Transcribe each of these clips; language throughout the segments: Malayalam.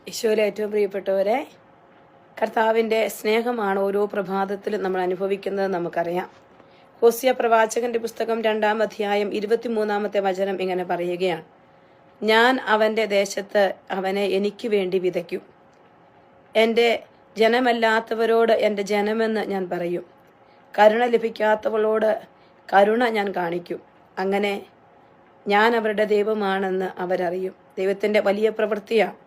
ഈശോയിലെ ഏറ്റവും പ്രിയപ്പെട്ടവരെ, കർത്താവിൻ്റെ സ്നേഹമാണ് ഓരോ പ്രഭാതത്തിലും നമ്മൾ അനുഭവിക്കുന്നത് നമുക്കറിയാം. ഹോസിയ പ്രവാചകന്റെ പുസ്തകം 2-ാം അധ്യായം 23-ാമത്തെ വചനം ഇങ്ങനെ പറയുകയാണ്: ഞാൻ അവൻ്റെ ദേശത്ത് അവനെ എനിക്ക് വേണ്ടി വിതയ്ക്കും. എൻ്റെ ജനമല്ലാത്തവരോട് എൻ്റെ ജനമെന്ന് ഞാൻ പറയും. കരുണ ലഭിക്കാത്തവളോട് കരുണ ഞാൻ കാണിക്കും. അങ്ങനെ ഞാൻ അവരുടെ ദൈവമാണെന്ന് അവരറിയും. ദൈവത്തിൻ്റെ വലിയ പ്രവൃത്തിയാണ്.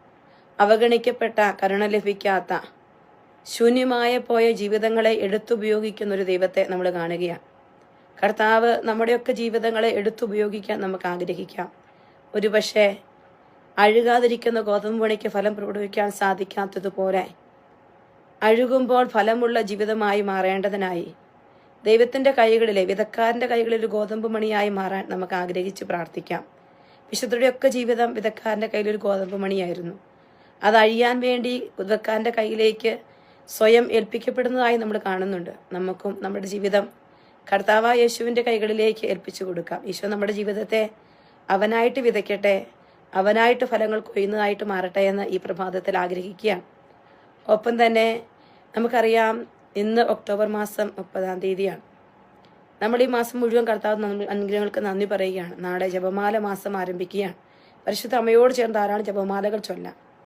അവഗണിക്കപ്പെട്ട, കരുണ ലഭിക്കാത്ത, ശൂന്യമായ പോയ ജീവിതങ്ങളെ എടുത്തുപയോഗിക്കുന്ന ഒരു ദൈവത്തെ നമ്മൾ കാണുകയാണ്. കർത്താവ് നമ്മുടെയൊക്കെ ജീവിതങ്ങളെ എടുത്തുപയോഗിക്കാൻ നമുക്ക് ആഗ്രഹിക്കാം. ഒരുപക്ഷെ അഴുകാതിരിക്കുന്ന ഗോതമ്പ് മണിക്ക് ഫലം പുറപ്പെടുവിക്കാൻ സാധിക്കാത്തതുപോലെ അഴുകുമ്പോൾ ഫലമുള്ള ജീവിതമായി മാറേണ്ടതിനായി ദൈവത്തിൻ്റെ കൈകളിലെ, വിതക്കാരൻ്റെ കൈകളിൽ ഒരു ഗോതമ്പ് മണിയായി മാറാൻ നമുക്ക് ആഗ്രഹിച്ച് പ്രാർത്ഥിക്കാം. വിശുദ്ധരുടെയൊക്കെ ജീവിതം വിതക്കാരൻ്റെ കയ്യിലൊരു ഗോതമ്പ് മണിയായിരുന്നു. അത് അഴിയാൻ വേണ്ടി വിതക്കാരൻ്റെ കയ്യിലേക്ക് സ്വയം ഏൽപ്പിക്കപ്പെടുന്നതായി നമ്മൾ കാണുന്നുണ്ട്. നമുക്കും നമ്മുടെ ജീവിതം കർത്താവായ യേശുവിൻ്റെ കൈകളിലേക്ക് ഏൽപ്പിച്ചു കൊടുക്കാം. ഈശോ നമ്മുടെ ജീവിതത്തെ അവനായിട്ട് വിതയ്ക്കട്ടെ, അവനായിട്ട് ഫലങ്ങൾ കൊയ്യുന്നതായിട്ട് മാറട്ടെ എന്ന് ഈ പ്രഭാതത്തിൽ ആഗ്രഹിക്കുകയാണ്. ഒപ്പം തന്നെ നമുക്കറിയാം, ഇന്ന് ഒക്ടോബർ മാസം 30-ാം തീയതിയാണ്. നമ്മൾ ഈ മാസം മുഴുവൻ കർത്താവ് അനുഗ്രഹങ്ങൾക്ക് നന്ദി പറയുകയാണ്. നാളെ ജപമാല മാസം ആരംഭിക്കുകയാണ്. പരിശുദ്ധ അമ്മയോട് ചേർന്ന് ധാരാളം ജപമാലകൾ ചൊല്ലാം.